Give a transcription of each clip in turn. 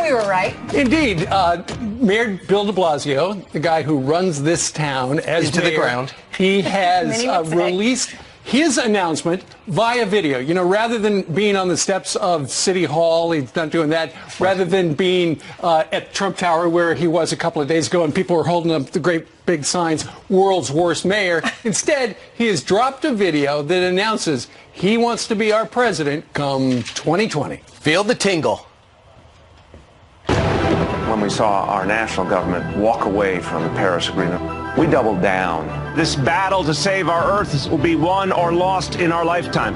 And we were right. Indeed. Mayor Bill de Blasio, the guy who runs this town as into mayor, the ground, he has released his announcement via video. You know, rather than being on the steps of City Hall, he's not doing that. Rather than being at Trump Tower, where he was a couple of days ago, and people were holding up the great big signs, "World's Worst Mayor." Instead, he has dropped a video that announces he wants to be our president come 2020. Feel the tingle. When we saw our national government walk away from the Paris Agreement, we doubled down. This battle to save our Earth will be won or lost in our lifetime.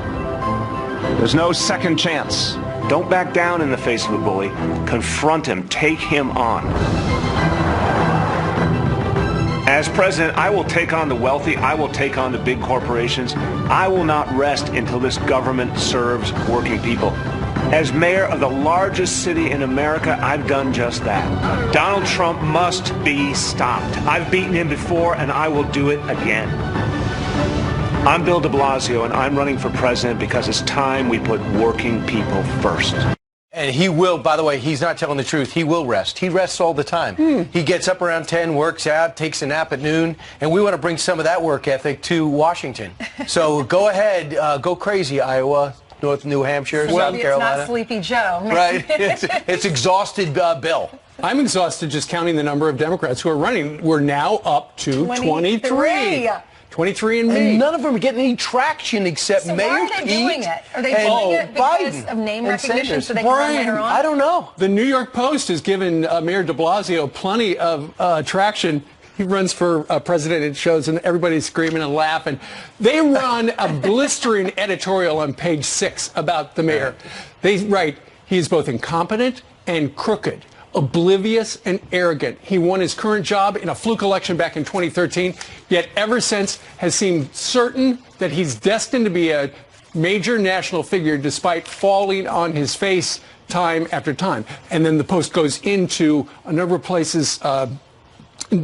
There's no second chance. Don't back down in the face of a bully. Confront him. Take him on. As president, I will take on the wealthy. I will take on the big corporations. I will not rest until this government serves working people. As mayor of the largest city in America, I've done just that. Donald Trump must be stopped. I've beaten him before, and I will do it again. I'm Bill de Blasio, and I'm running for president because it's time we put working people first. And he will, by the way, he's not telling the truth. He will rest. He rests all the time. He gets up around 10, works out, takes a nap at noon, and we want to bring some of that work ethic to Washington. So go ahead, go crazy, Iowa, North New Hampshire, South Carolina. It's not Sleepy Joe. Right. It's exhausted Bill. I'm exhausted just counting the number of Democrats who are running. We're now up to 23. 23 in May. And none of them are getting any traction except Mayor why are they Pete doing it? Are they doing it because of name recognition so they can run later on? I don't know. The New York Post has given Mayor de Blasio plenty of traction. He runs for president at shows, and everybody's screaming and laughing. They run a blistering editorial on page 6 about the mayor. They write, he is both incompetent and crooked, oblivious and arrogant. He won his current job in a fluke election back in 2013, yet ever since has seemed certain that he's destined to be a major national figure despite falling on his face time after time. And then the Post goes into a number of places,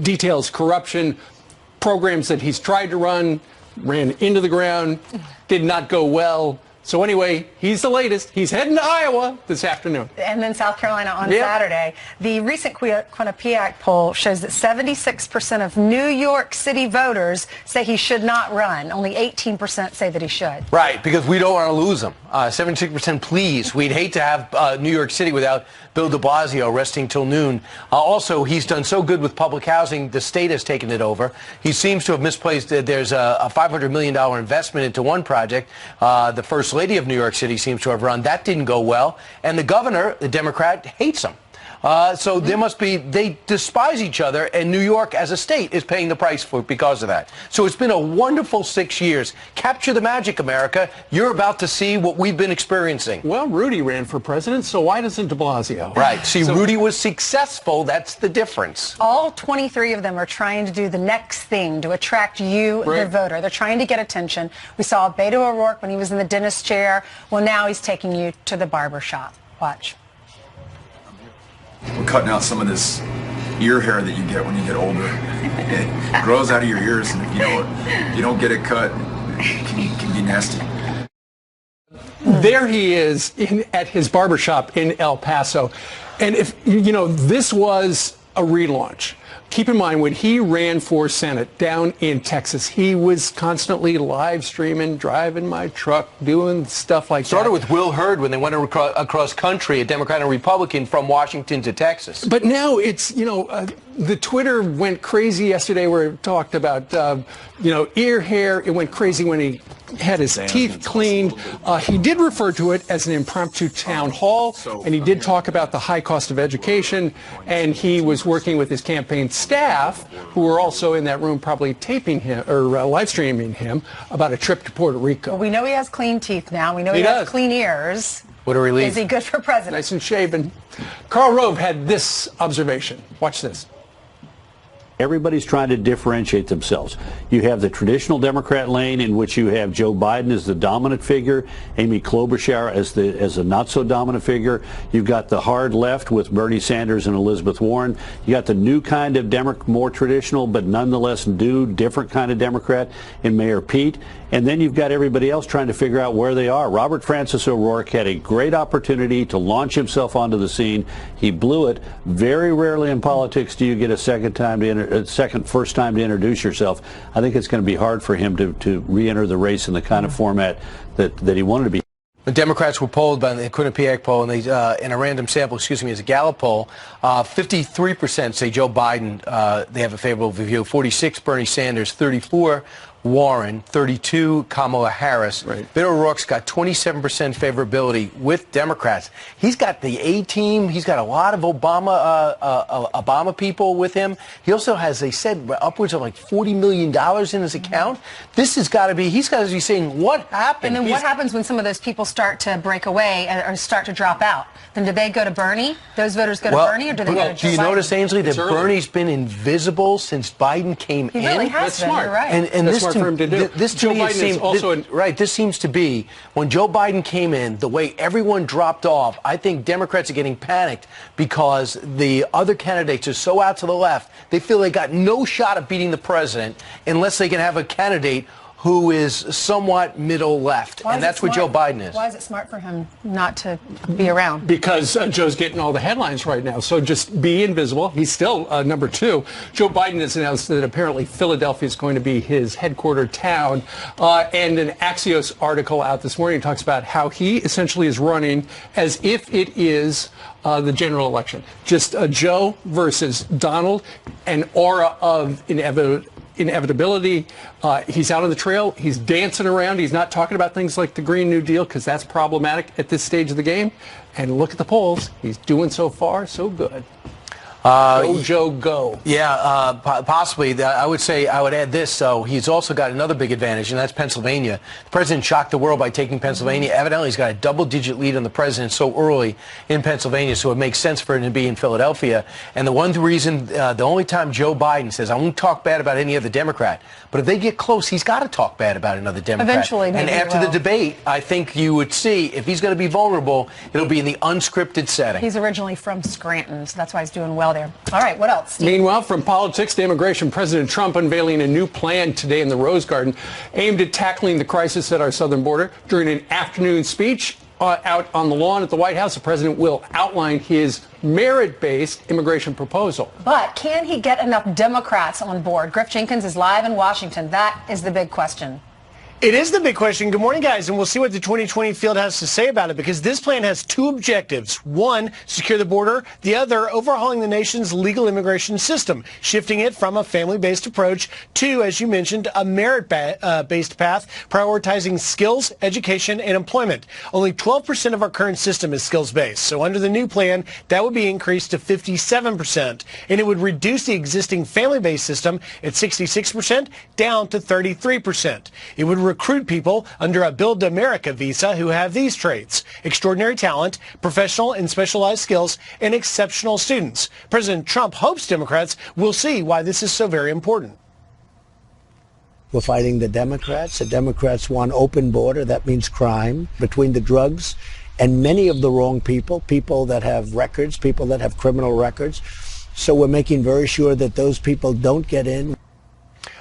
details corruption, programs that he's tried to run, ran into the ground, did not go well. So anyway, he's the latest. He's heading to Iowa this afternoon. And then South Carolina on Saturday. The recent Quinnipiac poll shows that 76% of New York City voters say he should not run. Only 18% say that he should. Right, because we don't want to lose him. 76% please. We'd hate to have New York City without Bill de Blasio resting till noon. Also, he's done so good with public housing, the state has taken it over. He seems to have misplaced that there's a $500 million investment into one project. The First Lady of New York City seems to have run. That didn't go well. And the governor, the Democrat, hates him. So there must be, they despise each other, and New York as a state is paying the price for it because of that. So it's been a wonderful 6 years. Capture the magic, America. You're about to see what we've been experiencing. Well, Rudy ran for president, so why doesn't de Blasio? Right. See, Rudy was successful. That's the difference. All 23 of them are trying to do the next thing to attract you, the voter. They're trying to get attention. We saw Beto O'Rourke when he was in the dentist chair. Well, now he's taking you to the barber shop. Watch. We're cutting out some of this ear hair that you get when you get older. It grows out of your ears, and if you don't get it cut, it can be nasty. There he is at his barbershop in El Paso. And if, this was a relaunch. Keep in mind, when he ran for Senate down in Texas, he was constantly live streaming, driving my truck, doing stuff like that. Started with Will Hurd when they went across country, a Democrat and Republican, from Washington to Texas. But now it's, the Twitter went crazy yesterday where it talked about, ear hair. It went crazy when he had his teeth cleaned. He did refer to it as an impromptu town hall, and he did talk about the high cost of education, and he was working with his campaign staff, who were also in that room probably taping him or live streaming him about a trip to Puerto Rico. Well, we know he has clean teeth now. We know he has clean ears. What a relief. Is he good for president? Nice and shaven. Karl Rove had this observation. Watch this. Everybody's trying to differentiate themselves. You have the traditional Democrat lane in which you have Joe Biden as the dominant figure, Amy Klobuchar as a not-so-dominant figure. You've got the hard left with Bernie Sanders and Elizabeth Warren. You got the new kind of more traditional but nonetheless new, different kind of Democrat in Mayor Pete. And then you've got everybody else trying to figure out where they are. Robert Francis O'Rourke had a great opportunity to launch himself onto the scene. He blew it. Very rarely in politics do you get a first time to introduce yourself. I think it's going to be hard for him to re-enter the race in the kind of format that he wanted to be. The Democrats were polled by the Quinnipiac poll, and they, in a random sample, as a Gallup poll, 53% say Joe Biden, they have a favorable view, 46 Bernie Sanders, 34 Warren, 32 Kamala Harris. Right. Beto O'Rourke's got 27% favorability with Democrats. He's got the A-team. He's got a lot of Obama people with him. He also has, they said, upwards of like $40 million in his account. This has got to be, he's got to be saying, what happened? And then what happens when some of those people start to break away or start to drop out? Then do they go to Bernie? Those voters go to Bernie, or do they go to Joe Do you Biden? notice, Ainsley, that Bernie's been invisible since Biden came in? He really has been. Smart. You're right. And That's this smart for him to do. This to Joe me Biden is also right. This seems to be when Joe Biden came in, the way everyone dropped off. I think Democrats are getting panicked because the other candidates are so out to the left. They feel they got no shot at beating the president unless they can have a candidate who is somewhat middle left, and that's what Joe Biden is. Why is it smart for him not to be around? Because Joe's getting all the headlines right now. So just be invisible. He's still number 2. Joe Biden has announced that apparently Philadelphia is going to be his headquarter town. And an Axios article out this morning talks about how he essentially is running as if it is the general election. Just Joe versus Donald, an aura of inevitability. He's out on the trail. He's dancing around. He's not talking about things like the Green New Deal because that's problematic at this stage of the game. And look at the polls. He's doing so far so good. Go, Joe, go. Yeah, possibly. I would say I would add this. So he's also got another big advantage, and that's Pennsylvania. The president shocked the world by taking Pennsylvania. Evidently, he's got a double-digit lead on the president so early in Pennsylvania, so it makes sense for him to be in Philadelphia. And the one reason, the only time Joe Biden says, I won't talk bad about any other Democrat, but if they get close, he's got to talk bad about another Democrat. Eventually, maybe. And after the debate, I think you would see, if he's going to be vulnerable, it'll be in the unscripted setting. He's originally from Scranton, so that's why he's doing well there. All right, what else, Steve? Meanwhile, from politics to immigration, President Trump unveiling a new plan today in the Rose Garden aimed at tackling the crisis at our southern border. During an afternoon speech out on the lawn at the White House, the president will outline his merit-based immigration proposal. But can he get enough Democrats on board? Griff Jenkins is live in Washington. That is the big question. It is the big question. Good morning, guys, and we'll see what the 2020 field has to say about it, because this plan has 2 objectives. 1, secure the border. The other, overhauling the nation's legal immigration system, shifting it from a family-based approach to, as you mentioned, a merit-based path, prioritizing skills, education, and employment. Only 12% of our current system is skills-based, so under the new plan, that would be increased to 57%, and it would reduce the existing family-based system at 66% down to 33%. It would recruit people under a Build America visa who have these traits: extraordinary talent, professional and specialized skills, and exceptional students. President Trump hopes Democrats will see why this is so very important. We're fighting the Democrats. The Democrats want open border. That means crime between the drugs and many of the wrong people, people that have records, people that have criminal records. So we're making very sure that those people don't get in.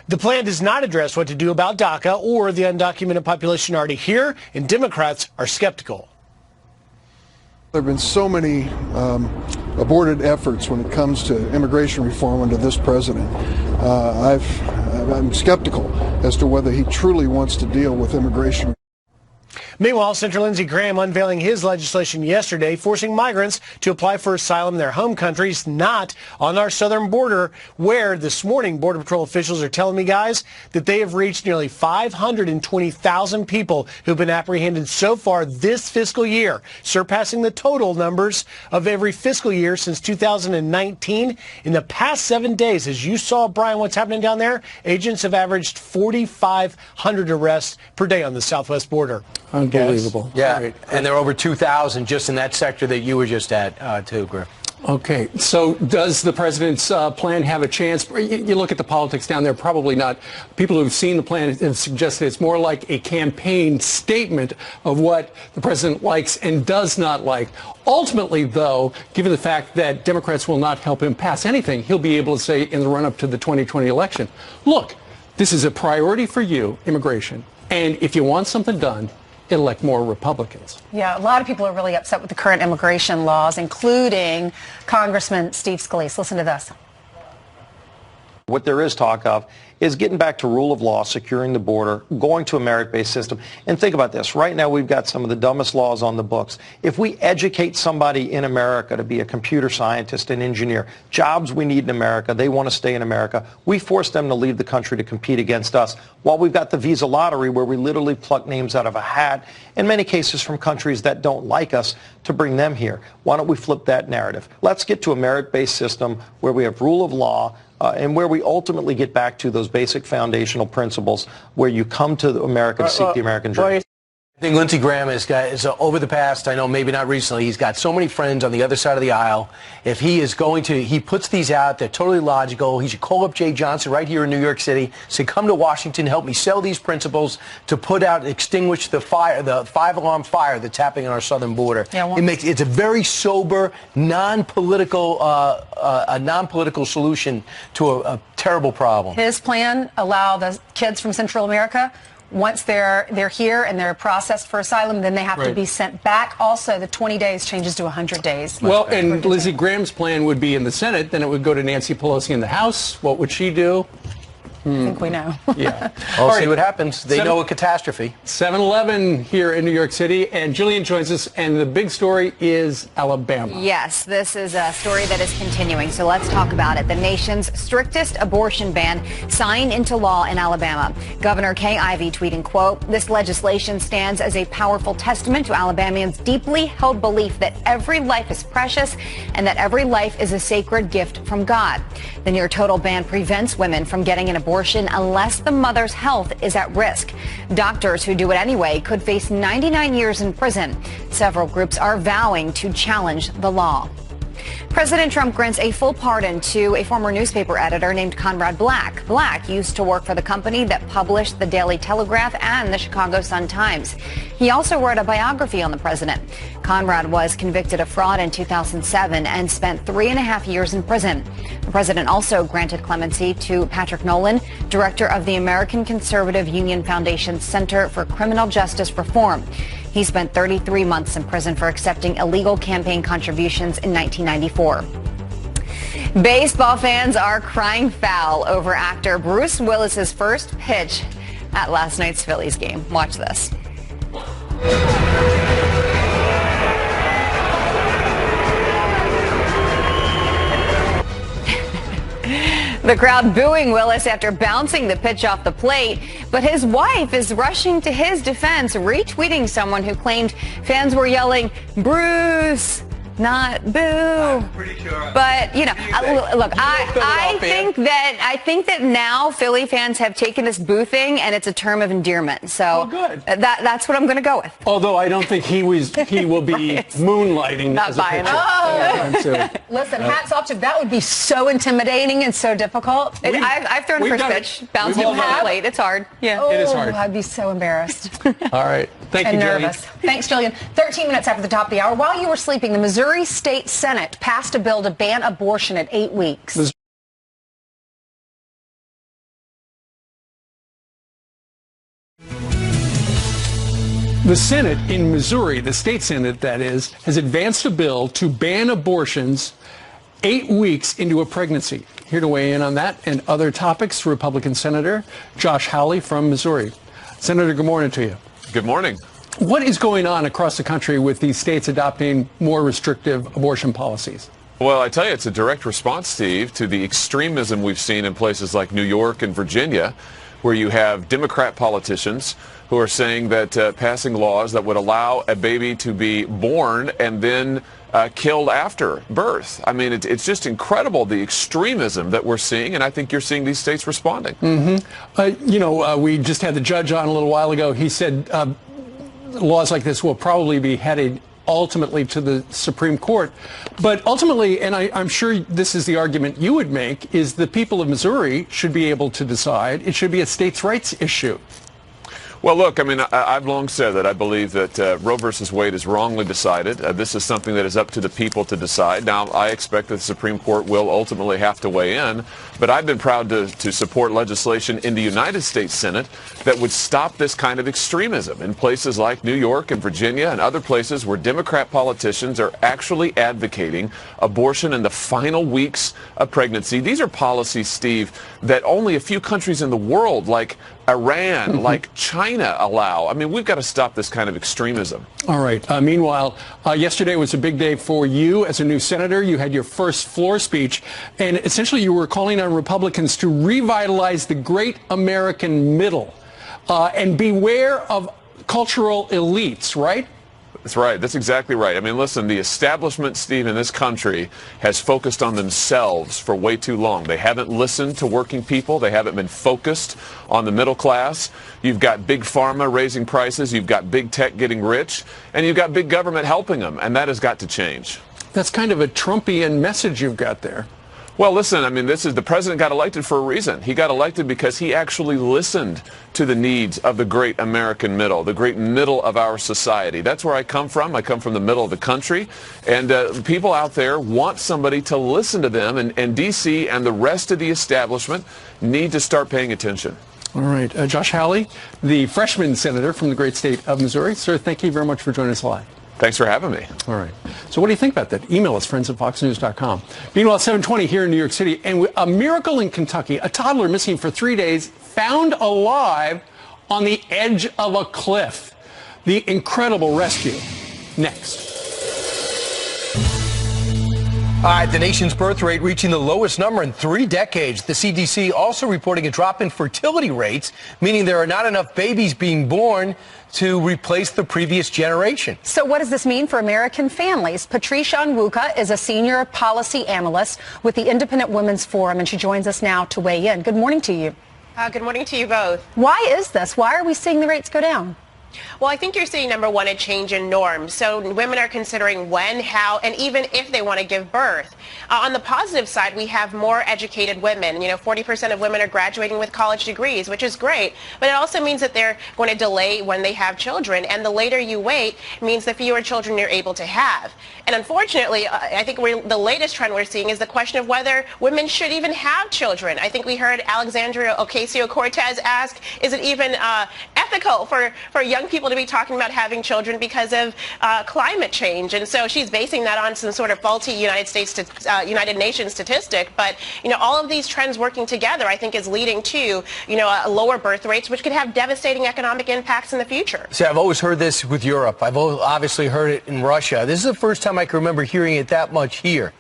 The plan does not address what to do about DACA or the undocumented population already here, and Democrats are skeptical. There have been so many aborted efforts when it comes to immigration reform under this president. I'm skeptical as to whether he truly wants to deal with immigration. Meanwhile, Senator Lindsey Graham unveiling his legislation yesterday, forcing migrants to apply for asylum in their home countries, not on our southern border, where this morning Border Patrol officials are telling me, guys, that they have reached nearly 520,000 people who've been apprehended so far this fiscal year, surpassing the total numbers of every fiscal year since 2019. In the past 7 days, as you saw, Brian, what's happening down there, agents have averaged 4,500 arrests per day on the southwest border. Unbelievable. Yeah, and there are over 2,000 just in that sector that you were just at, too, Griff. Okay, so does the president's plan have a chance? You look at the politics down there, probably not. People who've seen the plan have suggested it's more like a campaign statement of what the president likes and does not like. Ultimately, though, given the fact that Democrats will not help him pass anything, he'll be able to say in the run-up to the 2020 election, look, this is a priority for you, immigration, and if you want something done, elect more Republicans. Yeah, a lot of people are really upset with the current immigration laws, including Congressman Steve Scalise. Listen to this. What there is talk of is getting back to rule of law, securing the border, going to a merit-based system. And think about this. Right now, we've got some of the dumbest laws on the books. If we educate somebody in America to be a computer scientist, an engineer, jobs we need in America, they want to stay in America, we force them to leave the country to compete against us. While we've got the visa lottery where we literally pluck names out of a hat, in many cases from countries that don't like us, to bring them here. Why don't we flip that narrative? Let's get to a merit-based system where we have rule of law, and where we ultimately get back to those basic foundational principles where you come to America to seek the American dream. I think Lindsey Graham is over the past, I know maybe not recently, he's got so many friends on the other side of the aisle. If he is going to, he puts these out, they're totally logical. He should call up Jay Johnson right here in New York City, say, come to Washington, help me sell these principles to put out, extinguish the fire, the five-alarm fire that's happening on our southern border. Yeah, it's a very sober, non-political, a non-political solution to a terrible problem. His plan allow the kids from Central America, once they're here and they're processed for asylum, then they have to be sent back. Also, the 20 days changes to 100 days. Well, and Lindsey Graham's plan would be in the Senate. Then it would go to Nancy Pelosi in the House. What would she do? I think we know. Yeah. We'll see what happens. They know a catastrophe. 7-Eleven here in New York City, and Jillian joins us, and the big story is Alabama. Yes, this is a story that is continuing, so let's talk about it. The nation's strictest abortion ban signed into law in Alabama. Governor Kay Ivey tweeting, quote, "This legislation stands as a powerful testament to Alabamians' deeply held belief that every life is precious and that every life is a sacred gift from God. The near total ban prevents women from getting an abortion unless the mother's health is at risk. Doctors who do it anyway could face 99 years in prison. Several groups are vowing to challenge the law." President Trump grants a full pardon to a former newspaper editor named Conrad Black. Black used to work for the company that published the Daily Telegraph and the Chicago Sun-Times. He also wrote a biography on the president. Conrad was convicted of fraud in 2007 and spent 3.5 years in prison. The president also granted clemency to Patrick Nolan, director of the American Conservative Union Foundation's Center for Criminal Justice Reform. He spent 33 months in prison for accepting illegal campaign contributions in 1994. Baseball fans are crying foul over actor Bruce Willis's first pitch at last night's Phillies game. Watch this. The crowd booing Willis after bouncing the pitch off the plate, but his wife is rushing to his defense, retweeting someone who claimed fans were yelling, "Bruce, not boo." I'm pretty sure. But, you know, look, I think that now Philly fans have taken this boo thing and it's a term of endearment. So good. That's what I'm going to go with. Although I don't think he will be moonlighting. Not as a buying pitcher. Listen, hats off to that. Would be so intimidating and so difficult. I've thrown first pitch, bouncing off the plate. It's hard. Yeah, it is hard. I'd be so embarrassed. All right. Thank you, and Jillian. nervous. Thanks, Jillian. 13 minutes after the top of the hour, while you were sleeping, the Missouri State Senate passed a bill to ban abortion at 8 weeks. The Senate in Missouri, the state Senate that is, has advanced a bill to ban abortions 8 weeks into a pregnancy. Here to weigh in on that and other topics, Republican Senator Josh Hawley from Missouri. Senator, good morning to you. Good morning. What is going on across the country with these states adopting more restrictive abortion policies? Well, I tell you, it's a direct response, Steve, to the extremism we've seen in places like New York and Virginia, where you have Democrat politicians who are saying that passing laws that would allow a baby to be born and then killed after birth. I mean, it's just incredible, the extremism that we're seeing, and I think you're seeing these states responding. Mm-hmm. We just had the judge on a little while ago. He said laws like this will probably be headed ultimately to the Supreme Court. But ultimately, and I'm sure this is the argument you would make, is the people of Missouri should be able to decide. It should be a states' rights issue. Well, look, I mean, I've long said that I believe that Roe versus Wade is wrongly decided. This is something that is up to the people to decide. Now, I expect that the Supreme Court will ultimately have to weigh in, but I've been proud to support legislation in the United States Senate that would stop this kind of extremism in places like New York and Virginia and other places where Democrat politicians are actually advocating abortion in the final weeks of pregnancy. These are policies, Steve, that only a few countries in the world, like Iran, like China, allow. I mean, we've got to stop this kind of extremism. All right. Meanwhile, yesterday was a big day for you as a new senator. You had your first floor speech, and essentially you were calling on Republicans to revitalize the great American middle and beware of cultural elites, right? That's right. That's exactly right. I mean, listen, the establishment, Steve, in this country has focused on themselves for way too long. They haven't listened to working people. They haven't been focused on the middle class. You've got big pharma raising prices. You've got big tech getting rich. And you've got big government helping them. And that has got to change. That's kind of a Trumpian message you've got there. Well, listen, I mean, the president got elected for a reason. He got elected because he actually listened to the needs of the great American middle, the great middle of our society. That's where I come from. I come from the middle of the country. And people out there want somebody to listen to them. And D.C. and the rest of the establishment need to start paying attention. All right. Josh Hawley, the freshman senator from the great state of Missouri. Sir, thank you very much for joining us live. Thanks for having me. All right. So what do you think about that? Email us, friends@foxnews.com. Meanwhile, 7:20 here in New York City, and a miracle in Kentucky. A toddler missing for 3 days, found alive on the edge of a cliff. The incredible rescue. Next. All right, the nation's birth rate reaching the lowest number in 3 decades. The CDC also reporting a drop in fertility rates, meaning there are not enough babies being born to replace the previous generation. So what does this mean for American families? Patricia Onwuka is a senior policy analyst with the Independent Women's Forum, and she joins us now to weigh in. Good morning to you. Good morning to you both. Why is this? Why are we seeing the rates go down? Well, I think you're seeing, number one, a change in norms. So women are considering when, how, and even if they want to give birth. On the positive side, we have more educated women. 40% of women are graduating with college degrees, which is great. But it also means that they're going to delay when they have children. And the later you wait means the fewer children you're able to have. And unfortunately, I think the latest trend we're seeing is the question of whether women should even have children. I think we heard Alexandria Ocasio-Cortez ask, is it even ethical for young people to be talking about having children because of climate change? And so she's basing that on some sort of faulty United Nations statistic. But all of these trends working together, I think, is leading to lower birth rates, which could have devastating economic impacts in the future. See, I've always heard this with Europe. I've obviously heard it in Russia. This is the first time I can remember hearing it that much here.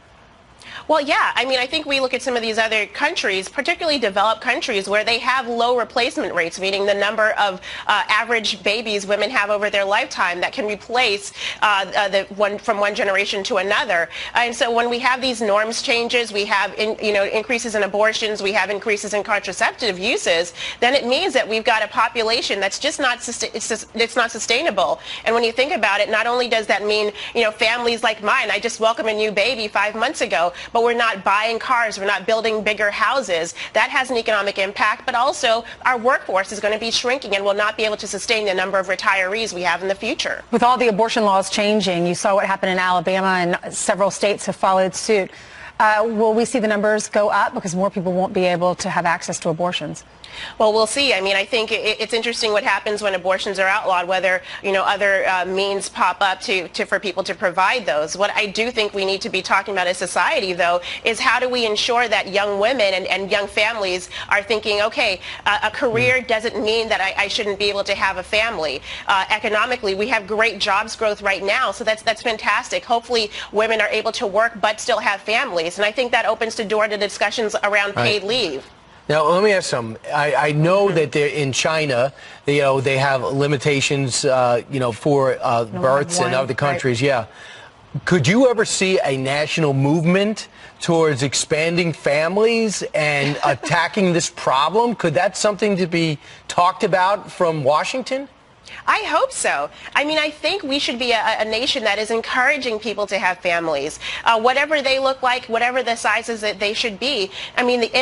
Well, yeah. I mean, I think we look at some of these other countries, particularly developed countries, where they have low replacement rates, meaning the number of average babies women have over their lifetime that can replace from one generation to another. And so when we have these norms changes, we have increases in abortions, we have increases in contraceptive uses, then it means that we've got a population that's just not it's not sustainable. And when you think about it, not only does that mean families like mine, I just welcomed a new baby 5 months ago, but we're not buying cars, we're not building bigger houses. That has an economic impact, but also our workforce is going to be shrinking and will not be able to sustain the number of retirees we have in the future. With all the abortion laws changing, you saw what happened in Alabama, and several states have followed suit. Will we see the numbers go up because more people won't be able to have access to abortions? Well, we'll see. I mean, I think it's interesting what happens when abortions are outlawed, whether, other means pop up for people to provide those. What I do think we need to be talking about as society, though, is how do we ensure that young women and young families are thinking, okay, a career doesn't mean that I shouldn't be able to have a family. Economically, we have great jobs growth right now, so that's fantastic. Hopefully, women are able to work but still have families, and I think that opens the door to discussions around paid leave. Now, let me ask something. I know that in China, they have limitations, for births in other countries. Right. Yeah. Could you ever see a national movement towards expanding families and attacking this problem? Could that something to be talked about from Washington? I hope so. I mean, I think we should be a nation that is encouraging people to have families, whatever they look like, whatever the sizes that they should be. I mean, the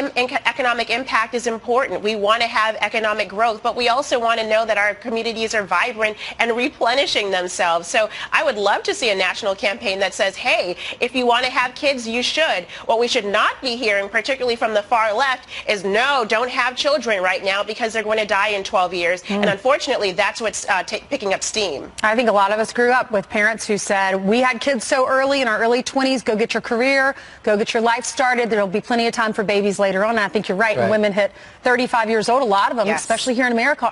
economic impact is important. We want to have economic growth, but we also want to know that our communities are vibrant and replenishing themselves. So I would love to see a national campaign that says, hey, if you want to have kids, you should. What we should not be hearing, particularly from the far left, is no, don't have children right now because they're going to die in 12 years. And unfortunately, that's what's picking up steam. I think a lot of us grew up with parents who said, we had kids so early in our early 20s, go get your career, go get your life started. There'll be plenty of time for babies later on. And I think you're right. When women hit 35 years old, a lot of them, especially here in America,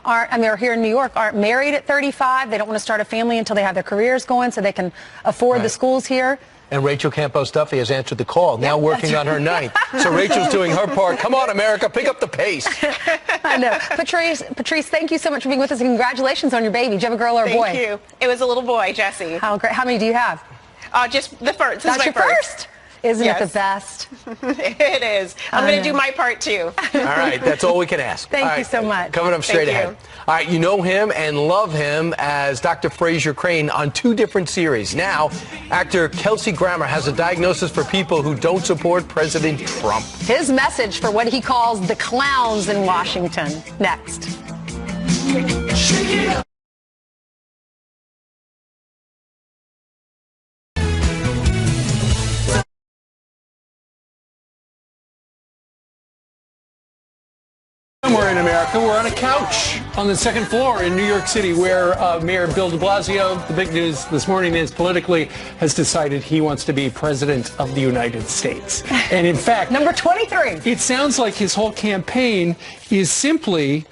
or here in New York, aren't married at 35. They don't want to start a family until they have their careers going so they can afford the schools here. And Rachel Campos Duffy has answered the call, now working on her ninth. So Rachel's doing her part. Come on, America, pick up the pace. I know. Patrice, thank you so much for being with us, and congratulations on your baby. Did you have a girl or a boy? Thank you. It was a little boy, Jesse. How great. How many do you have? Just the first. This That's is my your first? Isn't it the best? It is. I'm going to do my part, too. All right, that's all we can ask. Thank you so much. Coming up straight Thank ahead. you. All right, you know him and love him as Dr. Fraser Crane on 2 different series. Now, actor Kelsey Grammer has a diagnosis for people who don't support President Trump. His message for what he calls the clowns in Washington. Next. Somewhere in America, we're on a couch on the second floor in New York City where Mayor Bill de Blasio, the big news this morning is politically, has decided he wants to be president of the United States. And in fact, number 23. It sounds like his whole campaign is simply,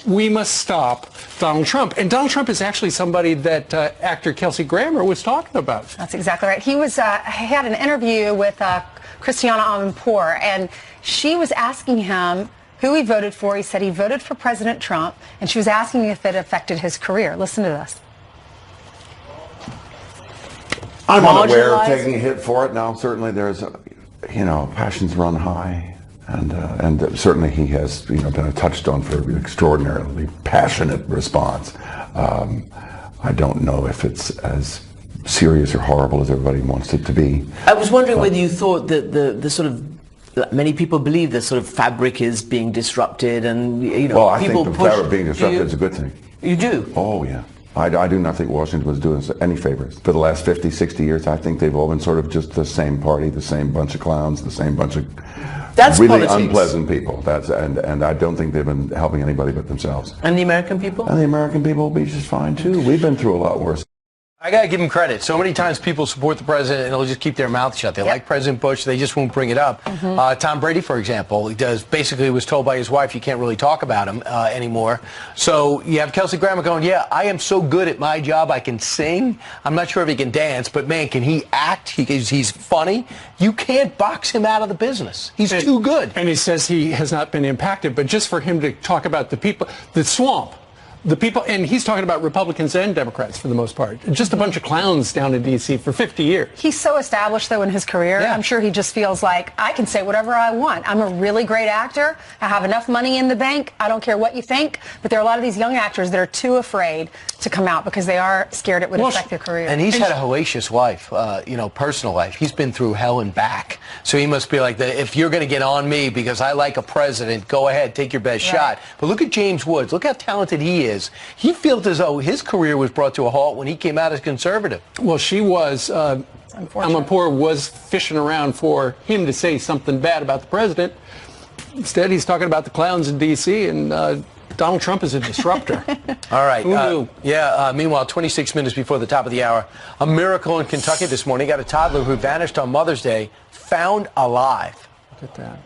we must stop Donald Trump. And Donald Trump is actually somebody that actor Kelsey Grammer was talking about. That's exactly right. He had an interview with Christiana Amanpour, and she was asking him who he voted for. He said he voted for President Trump, and she was asking if it affected his career. Listen to this. I'm unaware of taking a hit for it. Now, certainly there's, passions run high, and certainly he has, been a touchstone for an extraordinarily passionate response. I don't know if it's as serious or horrible as everybody wants it to be. I was wondering whether you thought that the sort of many people believe the sort of fabric is being disrupted, and well, I think the fabric being disrupted is a good thing. You do? Oh yeah. I do not think Washington was doing us any favors. For the last 50, 60 years, I think they've all been sort of just the same party, the same bunch of clowns, the same bunch of really politics. Unpleasant people. And I don't think they've been helping anybody but themselves. And the American people? And the American people will be just fine too. We've been through a lot worse. I got to give him credit. So many times people support the president and they'll just keep their mouth shut. They like President Bush. They just won't bring it up. Tom Brady, for example, basically was told by his wife you can't really talk about him anymore. So you have Kelsey Grammer going, yeah, I am so good at my job. I can sing. I'm not sure if he can dance, but man, can he act? He's funny. You can't box him out of the business. He's too good. And he says he has not been impacted. But just for him to talk about the people, the swamp, the people, and he's talking about Republicans and Democrats for the most part. Just a bunch of clowns down in D.C. for 50 years. He's so established, though, in his career. I'm sure he just feels like, I can say whatever I want. I'm a really great actor. I have enough money in the bank. I don't care what you think. But there are a lot of these young actors that are too afraid to come out because they are scared it would affect their career. And he's had a hellacious life, personal life. He's been through hell and back. So he must be like, if you're going to get on me because I like a president, go ahead, take your best shot. But look at James Woods. Look how talented he is. He felt as though his career was brought to a halt when he came out as conservative. Well, she was. Amanpour was fishing around for him to say something bad about the president. Instead, he's talking about the clowns in D.C. and Donald Trump is a disruptor. All right. Meanwhile, 26 minutes before the top of the hour, a miracle in Kentucky this morning. Got a toddler who vanished on Mother's Day, found alive. Look at that.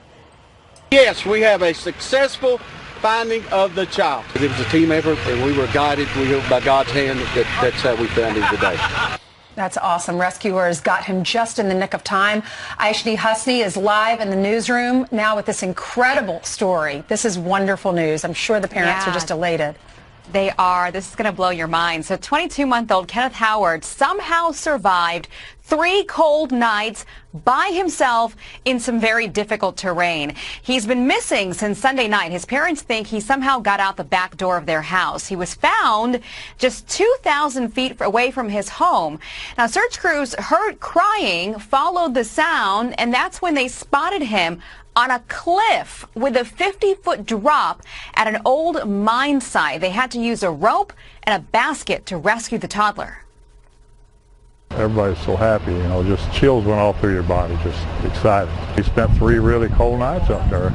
Yes, we have a successful finding of the child. It was a team effort, and we were guided by God's hand. That's how we found him today. That's awesome. Rescuers got him just in the nick of time. Aishni Husni is live in the newsroom now with this incredible story. This is wonderful news. I'm sure the parents are just elated. They are. This is going to blow your mind. So 22-month-old Kenneth Howard somehow survived 3 cold nights by himself in some very difficult terrain. He's been missing since Sunday night. His parents think he somehow got out the back door of their house. He was found just 2,000 feet away from his home. Now, search crews heard crying, followed the sound, and that's when they spotted him on a cliff with a 50-foot drop at an old mine site. They had to use a rope and a basket to rescue the toddler. Everybody's so happy, you know, just chills went all through your body, just excited. He spent 3 really cold nights up there.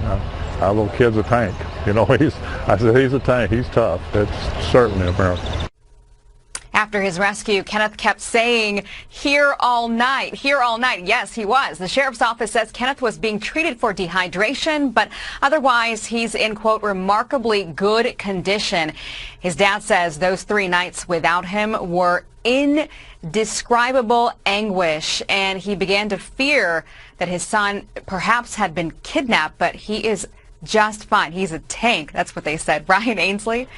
Our little kid's a tank. You know, I said he's a tank, he's tough. It's certainly a miracle. After his rescue, Kenneth kept saying, "Here all night, here all night." Yes, he was. The sheriff's office says Kenneth was being treated for dehydration, but otherwise he's in, quote, remarkably good condition. His dad says those 3 nights without him were indescribable anguish, and he began to fear that his son perhaps had been kidnapped, but he is just fine. He's a tank. That's what they said. Ryan Ainsley.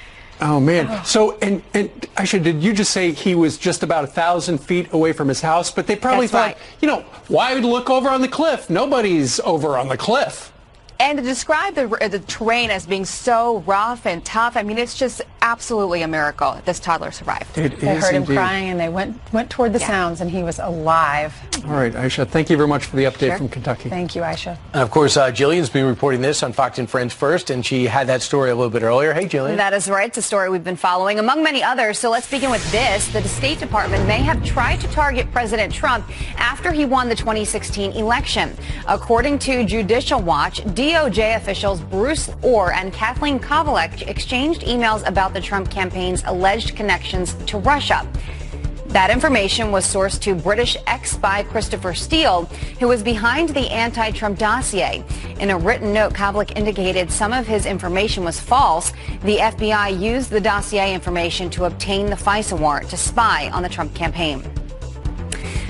Oh, man. So, and Aisha, did you just say he was just about 1,000 feet away from his house? But they probably thought, you know, why would look over on the cliff? Nobody's over on the cliff. And to describe the terrain as being so rough and tough, I mean, it's just absolutely a miracle that this toddler survived. They heard him crying, and they went toward the sounds, and he was alive. All right, Aisha, thank you very much for the update from Kentucky. Thank you, Aisha. And of course, Jillian's been reporting this on Fox and Friends First, and she had that story a little bit earlier. Hey, Jillian. That is right. It's a story we've been following, among many others. So let's begin with this. The State Department may have tried to target President Trump after he won the 2016 election. According to Judicial Watch, DOJ officials Bruce Orr and Kathleen Kovalek exchanged emails about the Trump campaign's alleged connections to Russia. That information was sourced to British ex-spy Christopher Steele, who was behind the anti-Trump dossier. In a written note, Kovalek indicated some of his information was false. The FBI used the dossier information to obtain the FISA warrant to spy on the Trump campaign.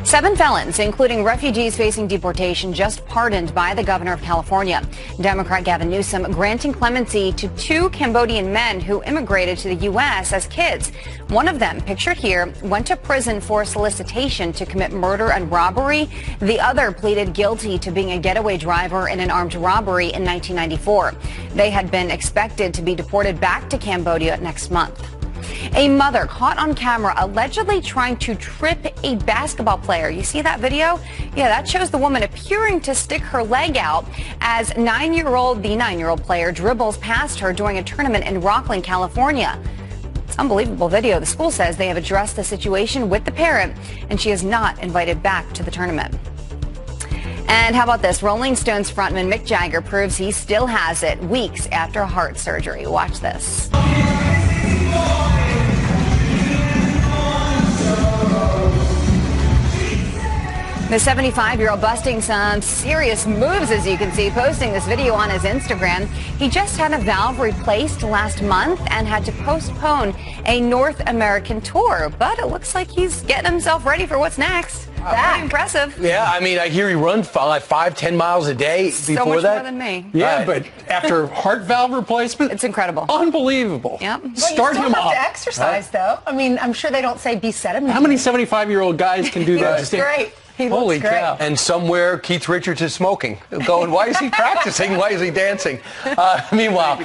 7 felons, including refugees facing deportation, just pardoned by the governor of California. Democrat Gavin Newsom granting clemency to 2 Cambodian men who immigrated to the U.S. as kids. One of them, pictured here, went to prison for solicitation to commit murder and robbery. The other pleaded guilty to being a getaway driver in an armed robbery in 1994. They had been expected to be deported back to Cambodia next month. A mother caught on camera allegedly trying to trip a basketball player. You see that video? Yeah, that shows the woman appearing to stick her leg out as the 9-year-old player dribbles past her during a tournament in Rocklin, California. It's unbelievable video. The school says they have addressed the situation with the parent, and she is not invited back to the tournament. And how about this? Rolling Stones frontman Mick Jagger proves he still has it weeks after heart surgery. Watch this. The 75-year-old busting some serious moves, as you can see, posting this video on his Instagram. He just had a valve replaced last month and had to postpone a North American tour. But it looks like he's getting himself ready for what's next. Pretty impressive. Yeah, I mean, I hear he runs like 5-10 miles a day before that. So much more than me. Yeah, but after heart valve replacement, it's incredible. Unbelievable. Yep. Well, Start you him still have up. to exercise, though. I mean, I'm sure they don't say be sedentary. How many 75-year-old guys can do that? He looks great. He Holy looks great. cow. And somewhere Keith Richards is smoking. Going, why is he practicing? Why is he dancing? Meanwhile,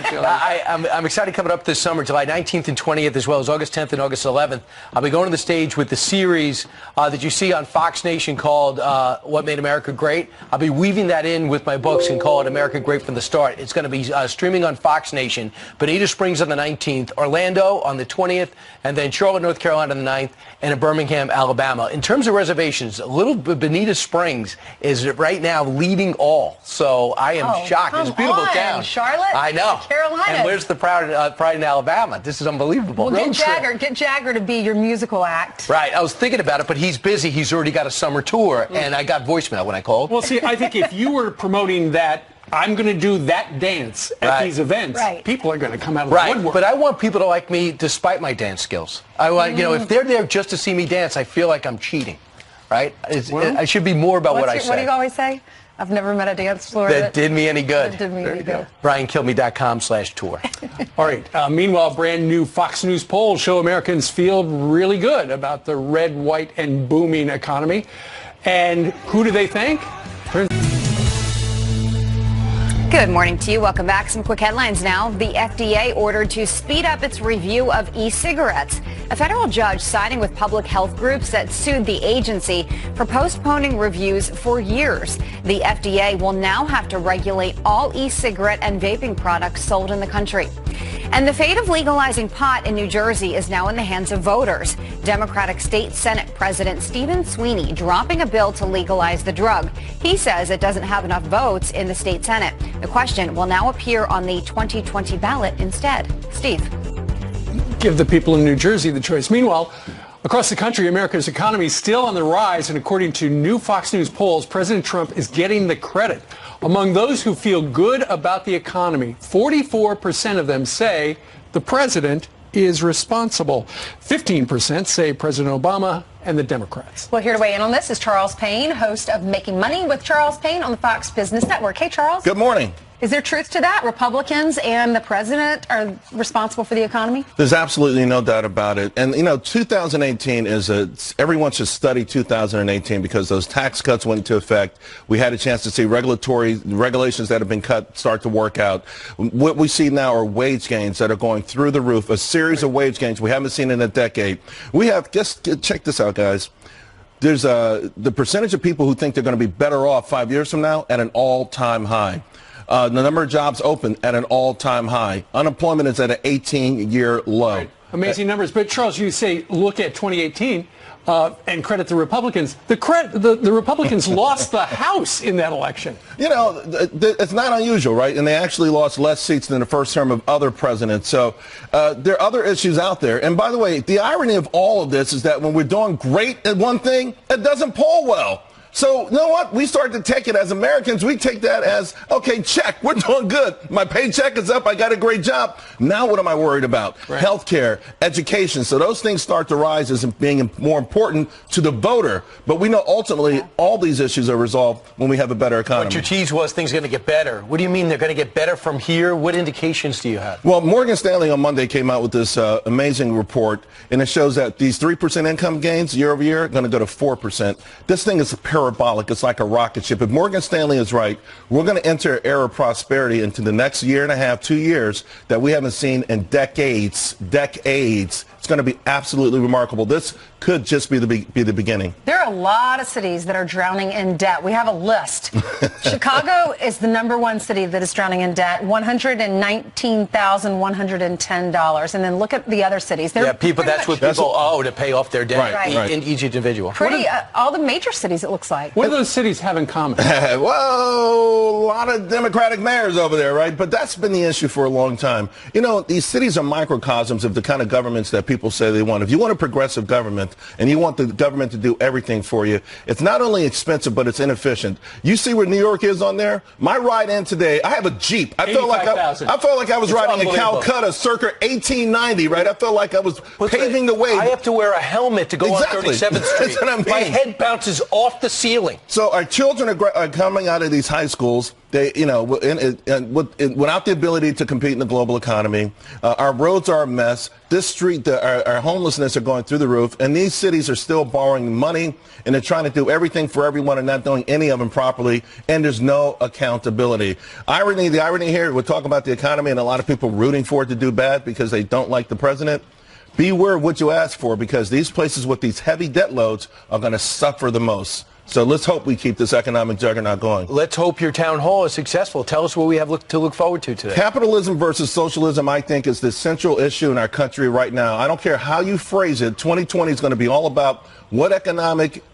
I'm excited coming up this summer, July 19th and 20th, as well as August 10th and August 11th. I'll be going to the stage with the series that you see on Fox Nation called What Made America Great. I'll be weaving that in with my books and call it America Great from the Start. It's going to be streaming on Fox Nation. Bonita Springs on the 19th, Orlando on the 20th, and then Charlotte, North Carolina on the 9th, and in Birmingham, Alabama. In terms of reservations, Bonita Springs is right now leading all. So I am shocked. It's a beautiful town. Charlotte? I know. Carolina. And where's the pride in Alabama? This is unbelievable. Well, get Jagger to be your musical act. Right. I was thinking about it, but he's busy. He's already got a summer tour, and I got voicemail when I called. Well, see, I think if you were promoting that, I'm going to do that dance at these events, people are going to come out of the woodwork. But I want people to like me despite my dance skills. I want, you know, if they're there just to see me dance, I feel like I'm cheating. Right? I should be more about what I say. What do you always say? I've never met a dance floor that did me any good. That did me any good. BrianKilmeade.com/tour. All right. Meanwhile, brand new Fox News polls show Americans feel really good about the red, white, and booming economy. And who do they thank? Good morning to you. Welcome back. Some quick headlines now. The FDA ordered to speed up its review of e-cigarettes. A federal judge siding with public health groups that sued the agency for postponing reviews for years. The FDA will now have to regulate all e-cigarette and vaping products sold in the country. And the fate of legalizing pot in New Jersey is now in the hands of voters. Democratic State Senate President Stephen Sweeney dropping a bill to legalize the drug. He says it doesn't have enough votes in the state Senate. The question will now appear on the 2020 ballot instead. Steve. Give the people in New Jersey the choice. Meanwhile, across the country, America's economy is still on the rise, and according to new Fox News polls, President Trump is getting the credit. Among those who feel good about the economy, 44% of them say the president is responsible. 15% say President Obama and the Democrats. Well, here to weigh in on this is Charles Payne, host of Making Money with Charles Payne on the Fox Business Network. Hey, Charles. Good morning. Is there truth to that? Republicans and the president are responsible for the economy? There's absolutely no doubt about it. And, 2018 everyone should study 2018 because those tax cuts went into effect. We had a chance to see regulations that have been cut start to work out. What we see now are wage gains that are going through the roof, a series of wage gains we haven't seen in a decade. We have, just check this out, guys. There's the percentage of people who think they're going to be better off 5 years from now at an all-time high. The number of jobs open at an all-time high. Unemployment is at an 18-year low. Right. Amazing numbers. But, Charles, you say look at 2018 and credit the Republicans. The Republicans lost the House in that election. It's not unusual, right? And they actually lost less seats than the first term of other presidents. So there are other issues out there. And, by the way, the irony of all of this is that when we're doing great at one thing, it doesn't poll well. So, you know what? We start to take it as Americans. We take that as, okay, check. We're doing good. My paycheck is up. I got a great job. Now what am I worried about? Right. Healthcare, education. So those things start to rise as being more important to the voter. But we know ultimately all these issues are resolved when we have a better economy. But your tease was things are going to get better. What do you mean they're going to get better from here? What indications do you have? Well, Morgan Stanley on Monday came out with this amazing report, and it shows that these 3% income gains year over year are going to go to 4%. This thing is parabolic. It's like a rocket ship. If Morgan Stanley is right, we're going to enter an era of prosperity into the next year and a half, 2 years that we haven't seen in decades. It's going to be absolutely remarkable. This could just be the beginning. There are a lot of cities that are drowning in debt. We have a list. Chicago is the #1 city that is drowning in debt, $119,110. And then look at the other cities. That's what people owe to pay off their debt in each individual. All the major cities, it looks like. What do those cities have in common? Whoa, a lot of Democratic mayors over there, right? But that's been the issue for a long time. These cities are microcosms of the kind of governments that people say they want. If you want a progressive government and you want the government to do everything for you, it's not only expensive, but it's inefficient. You see where New York is on there? My ride in today, I have a Jeep. I felt like I was riding in Calcutta circa 1890, right? I felt like I was paving the way. I have to wear a helmet to go on 37th Street. That's what I mean. My head bounces off the ceiling. So our children are coming out of these high schools. They, without the ability to compete in the global economy, our roads are a mess. This street, our homelessness are going through the roof, and these cities are still borrowing money, and they're trying to do everything for everyone and not doing any of them properly, and there's no accountability. The irony here, we're talking about the economy and a lot of people rooting for it to do bad because they don't like the president. Beware what you ask for, because these places with these heavy debt loads are going to suffer the most. So let's hope we keep this economic juggernaut going. Let's hope your town hall is successful. Tell us what we have to look forward to today. Capitalism versus socialism, I think, is the central issue in our country right now. I don't care how you phrase it. 2020 is going to be all about what economic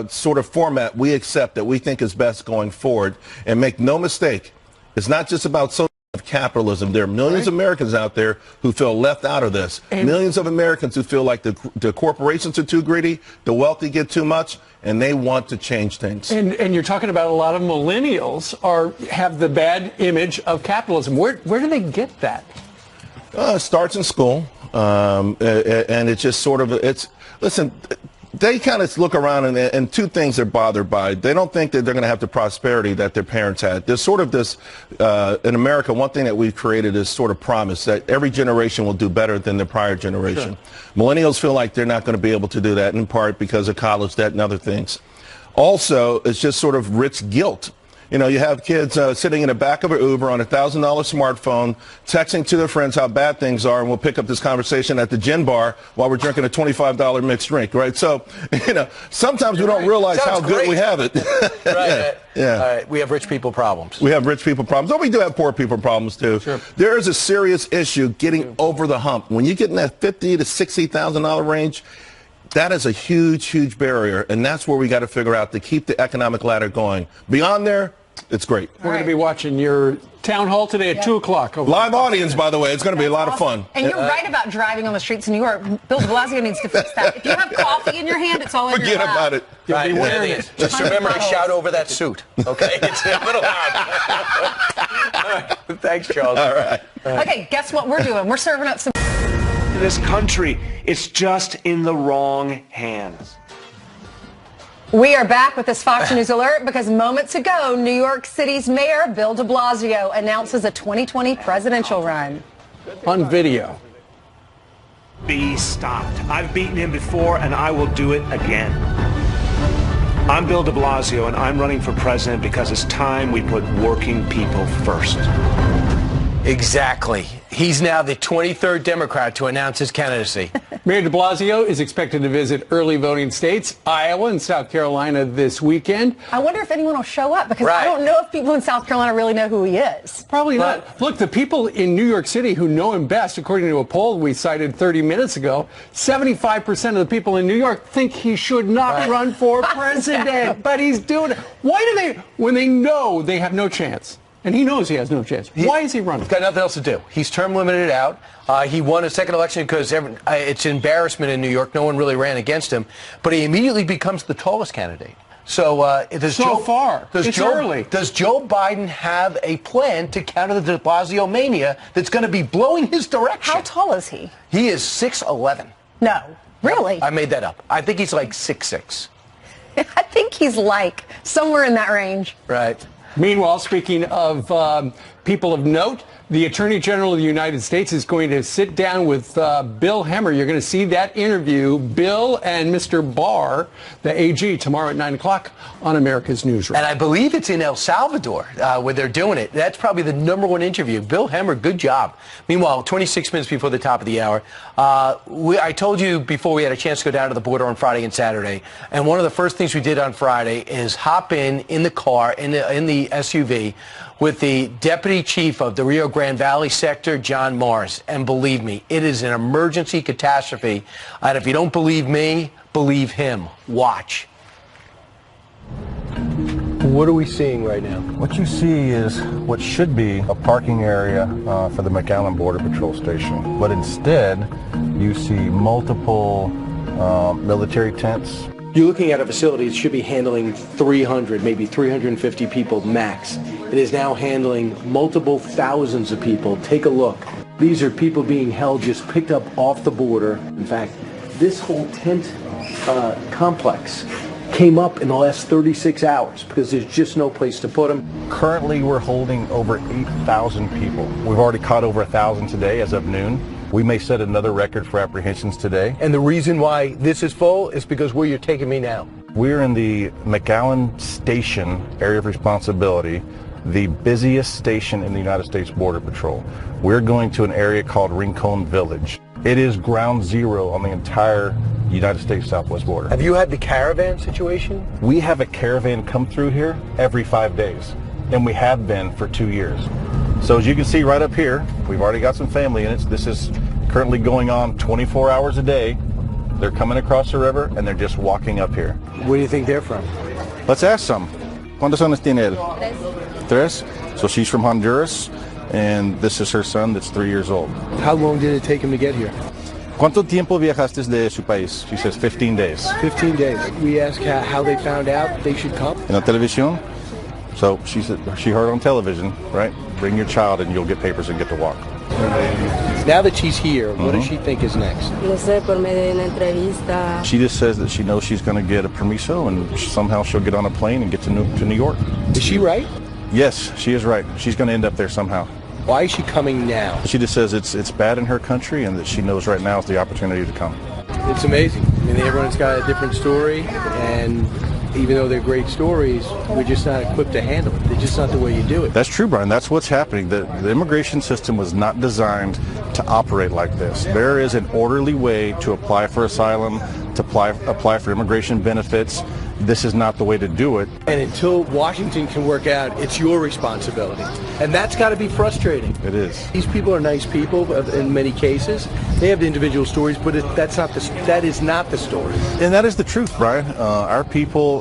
sort of format we accept that we think is best going forward. And make no mistake, it's not just about capitalism. There are millions of Americans out there who feel left out of this. Millions of Americans who feel like the corporations are too greedy, the wealthy get too much, and they want to change things. And you're talking about a lot of millennials have the bad image of capitalism. Where do they get that? It starts in school, and it's just sort of, listen, they kind of look around and two things they're bothered by. They don't think that they're going to have the prosperity that their parents had. There's sort of this, in America, one thing that we've created is sort of promise that every generation will do better than the prior generation. Sure. Millennials feel like they're not going to be able to do that, in part because of college debt and other things. Also, it's just sort of rich guilt. You know, you have kids sitting in the back of an Uber on a $1,000 smartphone, texting to their friends how bad things are, and we'll pick up this conversation at the gin bar while we're drinking a $25 mixed drink, right? So, you know, sometimes we don't realize how good we have it. Right. Yeah. All right. We have rich people problems. We have rich people problems. Oh, we do have poor people problems, too. Sure. There is a serious issue getting over the hump. When you get in that $50,000 to $60,000 range, that is a huge, huge barrier, and that's where we got to figure out to keep the economic ladder going. Beyond there, it's great. We're going to be watching your town hall today at 2 o'clock. Live audience, by the way. It's going to be a lot of fun. And you're right about driving on the streets in New York. Bill de Blasio needs to fix that. If you have coffee in your hand, it's all in your lap. Forget about it. Right. You'll be wearing it. Just remember to shout over that suit, okay? It's a little loud. All right. Thanks, Charles. All right. Okay, guess what we're doing? We're serving up some... This country, it's just in the wrong hands. We are back with this Fox News alert because moments ago, New York City's mayor, Bill de Blasio, announces a 2020 presidential run. On video. Be stopped. I've beaten him before, and I will do it again. I'm Bill de Blasio, and I'm running for president because it's time we put working people first. Exactly. He's now the 23rd Democrat to announce his candidacy. Mayor de Blasio is expected to visit early voting states, Iowa and South Carolina this weekend. I wonder if anyone will show up because I don't know if people in South Carolina really know who he is. Probably not. Look, the people in New York City who know him best, according to a poll we cited 30 minutes ago, 75% of the people in New York think he should not run for president, but he's doing it. Why do they, when they know they have no chance? And he knows he has no chance. Why is he running? He's got nothing else to do. He's term limited out. He won a second election because it's an embarrassment in New York. No one really ran against him. But he immediately becomes the tallest candidate. So It's early. Does Joe Biden have a plan to counter the de Blasio mania that's going to be blowing his direction? How tall is he? He is 6'11". No. Really? I made that up. I think he's like 6'6". I think he's like somewhere in that range. Right. Meanwhile, speaking of people of note, the Attorney General of the United States is going to sit down with Bill Hemmer. You're going to see that interview, Bill and Mr. Barr, the AG, tomorrow at 9 o'clock on America's Newsroom. And I believe it's in El Salvador where they're doing it. That's probably the #1 interview. Bill Hemmer, good job. Meanwhile, 26 minutes before the top of the hour, I told you before we had a chance to go down to the border on Friday and Saturday, and one of the first things we did on Friday is hop in the car, in the SUV, with the deputy chief of the Rio Grande Valley sector, John Mars. And believe me, it is an emergency catastrophe. And if you don't believe me, believe him. Watch. What are we seeing right now? What you see is what should be a parking area for the McAllen Border Patrol Station. But instead, you see multiple military tents. You're looking at a facility that should be handling 300, maybe 350 people max. It is now handling multiple thousands of people. Take a look. These are people being held, just picked up off the border. In fact, this whole tent complex came up in the last 36 hours because there's just no place to put them. Currently, we're holding over 8,000 people. We've already caught over 1,000 today as of noon. We may set another record for apprehensions today. And the reason why this is full is because where you're taking me now. We're in the McAllen Station area of responsibility, the busiest station in the United States Border Patrol. We're going to an area called Rincon Village. It is ground zero on the entire United States Southwest border. Have you had the caravan situation? We have a caravan come through here every 5 days, and we have been for 2 years. So as you can see right up here, we've already got some family in it. This is currently going on 24 hours a day. They're coming across the river and they're just walking up here. Where do you think they're from? Let's ask some. ¿Cuántos años tiene él? Tres. So she's from Honduras, and this is her son that's 3 years old. How long did it take him to get here? ¿Cuánto tiempo viajaste de su país? She says 15 days. 15 days. We asked how they found out they should come. En la televisión. So she heard on television, right? Bring your child and you'll get papers and get to walk. Now that she's here, what does she think is next? No sé, por medio de una entrevista. She just says that she knows she's going to get a permiso and somehow she'll get on a plane and get to New York. Is she right? Yes, she is right. She's going to end up there somehow. Why is she coming now? She just says it's bad in her country and that she knows right now is the opportunity to come. It's amazing. I mean, everyone's got a different story, and even though they're great stories, we're just not equipped to handle it. It's just not the way you do it. That's true, Brian. That's what's happening. The immigration system was not designed to operate like this. There is an orderly way to apply for asylum, to apply for immigration benefits. This is not the way to do it. And until Washington can work out, it's your responsibility. And that's got to be frustrating. It is. These people are nice people in many cases. They have individual stories, but that is not the story. And that is the truth, Brian. Our people,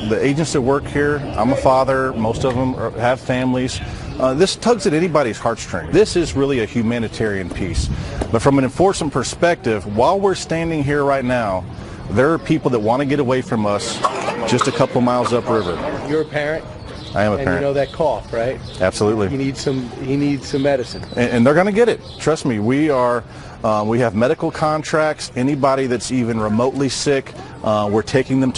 the agents that work here, I'm a father, most of them have families. This tugs at anybody's heartstring. This is really a humanitarian piece. But from an enforcement perspective, while we're standing here right now, there are people that want to get away from us just a couple miles upriver. You're a parent? I am a and parent. You know that cough, right? Absolutely. He needs some medicine. And they're going to get it. Trust me, we have medical contracts. Anybody that's even remotely sick, we're taking them to